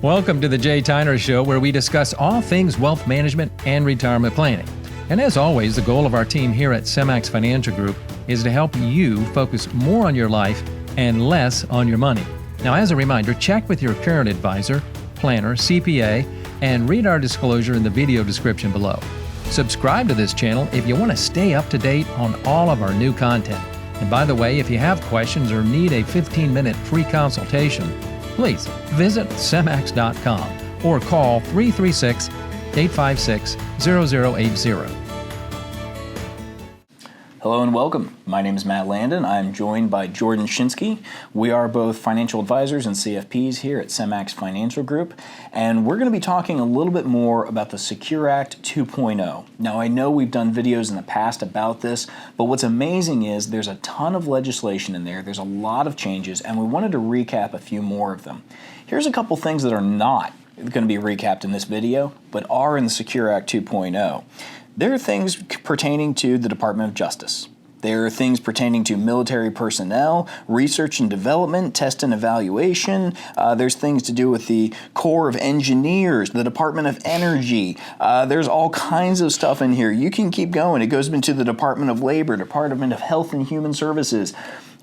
Welcome to the Jay Tyner Show, where we discuss all things wealth management and retirement planning. And as always, the goal of our team here at Semmax Financial Group is to help you focus more on your life and less on your money. Now, as a reminder, check with your current advisor, planner, CPA, and read our disclosure in the video description below. Subscribe to this channel if you want to stay up to date on all of our new content. And by the way, if you have questions or need a 15-minute free consultation, please visit semmax.com or call 336-856-0080. Hello and welcome. My name is Matt Landon. I'm joined by Jordan Shinsky. We are both financial advisors and CFPs here at Semmax Financial Group, and we're going to be talking a little bit more about the Secure Act 2.0. Now, I know we've done videos in the past about this, but what's amazing is there's a ton of legislation in there. There's a lot of changes, and we wanted to recap a few more of them. Here's a couple things that are not going to be recapped in this video, but are in the Secure Act 2.0. There are things pertaining to the Department of Justice. There are things pertaining to military personnel, research and development, test and evaluation. There's things to do with the Corps of Engineers, the Department of Energy. There's all kinds of stuff in here. You can keep going. It goes into the Department of Labor, Department of Health and Human Services.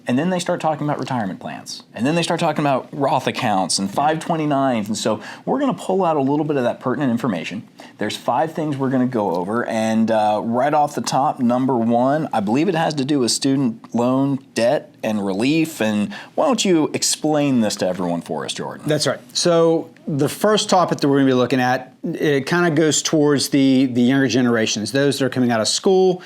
And then they start talking about retirement plans. And then they start talking about Roth accounts and 529s. And so we're going to pull out a little bit of that pertinent information. There's 5 things we're going to go over. And right off the top, number 1, I believe it has to do with student loan debt and relief. And why don't you explain this to everyone for us, Jordan? That's right. So the first topic that we're going to be looking at, it kind of goes towards the younger generations, those that are coming out of school.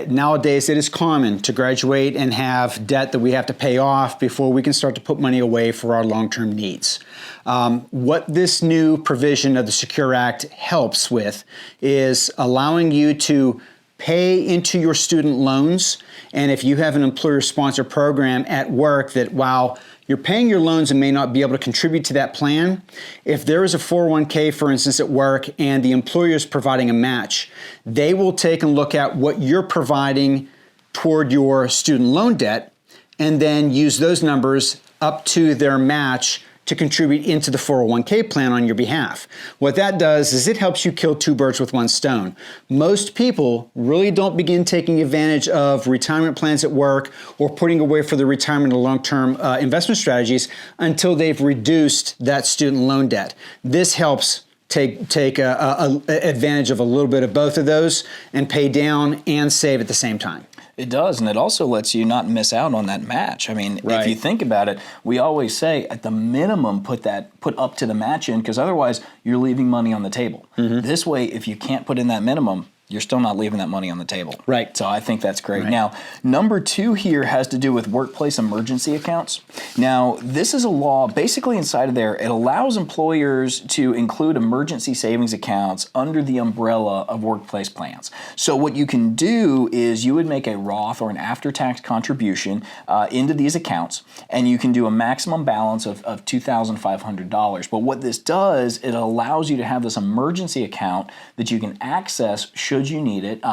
Nowadays, it is common to graduate and have debt that we have to pay off before we can start to put money away for our long-term needs. What this new provision of the Secure Act helps with is allowing you to pay into your student loans. And if you have an employer-sponsored program at work that while you're paying your loans and may not be able to contribute to that plan, if there is a 401k, for instance, at work and the employer is providing a match, they will take and look at what you're providing toward your student loan debt and then use those numbers up to their match to contribute into the 401k plan on your behalf. What that does is it helps you kill 2 birds with 1 stone. Most people really don't begin taking advantage of retirement plans at work or putting away for the retirement or long-term investment strategies until they've reduced that student loan debt. This helps take advantage of a little bit of both of those and pay down and save at the same time. It does, and it also lets you not miss out on that match. I mean, If you think about it, we always say at the minimum put up to the match in, because otherwise you're leaving money on the table. Mm-hmm. This way, if you can't put in that minimum, you're still not leaving that money on the table. Right. So I think that's great. Right. Now, number 2 here has to do with workplace emergency accounts. Now, this is a law basically inside of there. It allows employers to include emergency savings accounts under the umbrella of workplace plans. So what you can do is you would make a Roth or an after-tax contribution into these accounts, and you can do a maximum balance of $2,500. But what this does, it allows you to have this emergency account that you can access should you need it.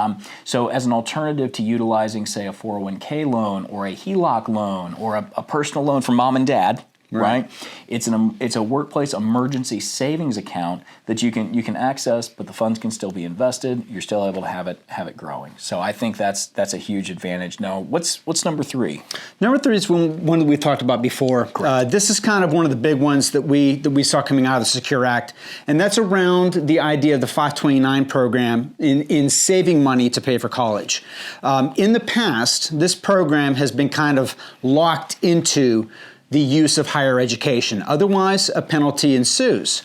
So as an alternative to utilizing, say, a 401k loan or a HELOC loan or a personal loan from mom and dad, right? It's a workplace emergency savings account that you can access, but the funds can still be invested. You're still able to have it growing. So I think that's a huge advantage. Now, what's number 3? Number 3 is one that we've talked about before. This is kind of one of the big ones that we saw coming out of the Secure Act, and that's around the idea of the 529 program in saving money to pay for college. In the past, this program has been kind of locked into the use of higher education. Otherwise, a penalty ensues.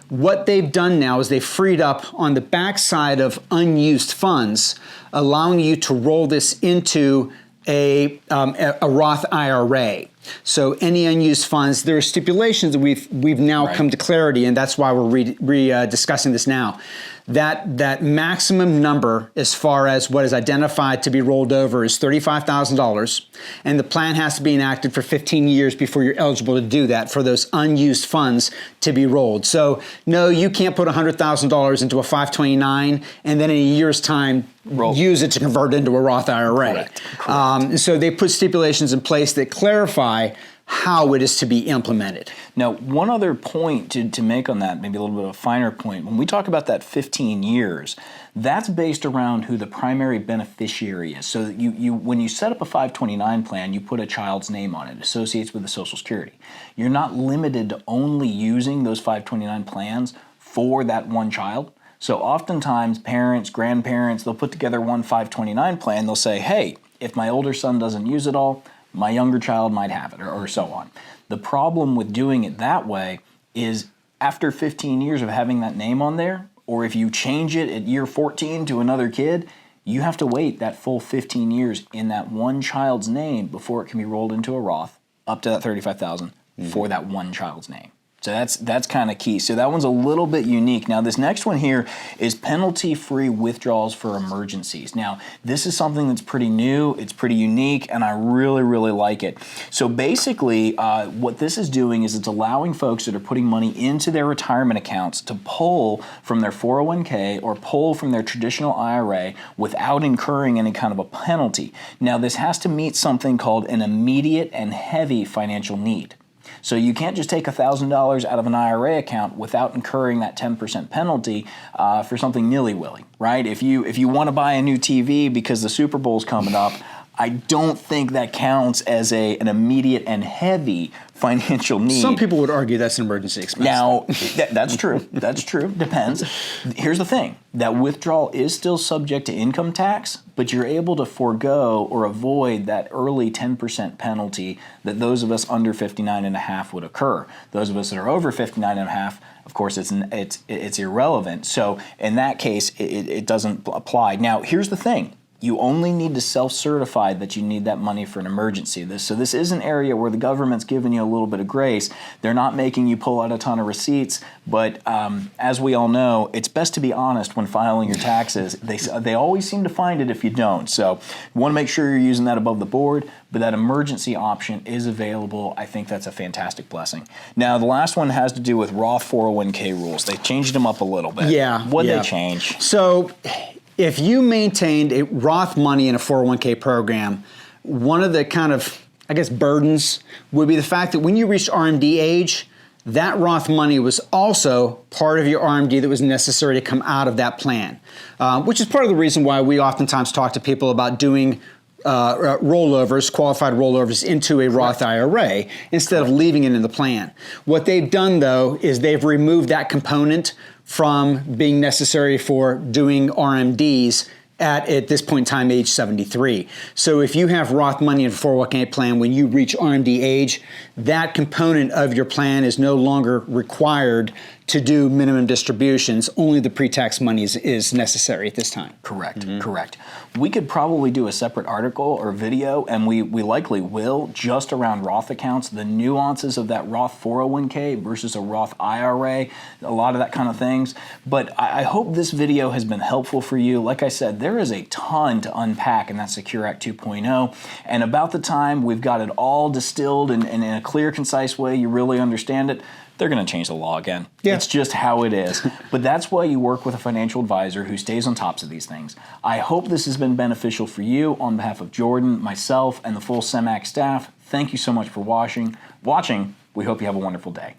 What they've done now is they've freed up on the backside of unused funds, allowing you to roll this into a Roth IRA. So any unused funds, there are stipulations that we've now come to clarity, and that's why we're discussing this now. That maximum number as far as what is identified to be rolled over is $35,000, and the plan has to be enacted for 15 years before you're eligible to do that for those unused funds to be rolled. So no, you can't put $100,000 into a 529 and then in a year's time use it to convert it into a Roth IRA. Correct. So they put stipulations in place that clarify how it is to be implemented. Now, one other point to make on that, maybe a little bit of a finer point, when we talk about that 15 years, that's based around who the primary beneficiary is. So you when you set up a 529 plan, you put a child's name on it. It associates with the Social Security. You're not limited to only using those 529 plans for that one child. So oftentimes parents, grandparents, they'll put together one 529 plan. They'll say, hey, if my older son doesn't use it all, my younger child might have it, or so on. The problem with doing it that way is after 15 years of having that name on there, or if you change it at year 14 to another kid, you have to wait that full 15 years in that one child's name before it can be rolled into a Roth up to that $35,000 for that one child's name. So that's kind of key. So that one's a little bit unique. Now this next one here is penalty-free withdrawals for emergencies. Now this is something that's pretty new, it's pretty unique, and I really, really like it. So basically what this is doing is it's allowing folks that are putting money into their retirement accounts to pull from their 401k or pull from their traditional IRA without incurring any kind of a penalty. Now this has to meet something called an immediate and heavy financial need. So you can't just take $1,000 out of an IRA account without incurring that 10% penalty for something nilly-willy, right? If you want to buy a new TV because the Super Bowl's coming up, I don't think that counts as an immediate and heavy financial need. Some people would argue that's an emergency expense. Now, that's true. That's true. Depends. Here's the thing. That withdrawal is still subject to income tax, but you're able to forego or avoid that early 10% penalty that those of us under 59.5 would occur. Those of us that are over 59.5, of course, it's irrelevant. So in that case, it doesn't apply. Now, here's the thing. You only need to self-certify that you need that money for an emergency. So this is an area where the government's giving you a little bit of grace. They're not making you pull out a ton of receipts, but as we all know, it's best to be honest when filing your taxes. They always seem to find it if you don't. So you want to make sure you're using that above the board, but that emergency option is available. I think that's a fantastic blessing. Now, the last one has to do with Roth 401k rules. They changed them up a little bit. Yeah. What'd they change? So if you maintained a Roth money in a 401k program, one of the kind of, I guess, burdens would be the fact that when you reached RMD age, that Roth money was also part of your RMD that was necessary to come out of that plan, which is part of the reason why we oftentimes talk to people about doing rollovers, qualified rollovers into a Roth IRA instead of leaving it in the plan. What they've done, though, is they've removed that component from being necessary for doing RMDs at this point in time, age 73. So if you have Roth money in a 401k plan, when you reach RMD age, that component of your plan is no longer required to do minimum distributions. Only the pre-tax money is necessary at this time. Correct, correct. We could probably do a separate article or video, and we likely will, just around Roth accounts, the nuances of that Roth 401k versus a Roth IRA, a lot of that kind of things. But I hope this video has been helpful for you. Like I said, there is a ton to unpack in that Secure Act 2.0, and about the time we've got it all distilled and in a clear, concise way, you really understand it, they're going to change the law again. Yeah. It's just how it is. But that's why you work with a financial advisor who stays on top of these things. I hope this has been beneficial for you. On behalf of Jordan, myself, and the full Semmax staff, thank you so much for watching. We hope you have a wonderful day.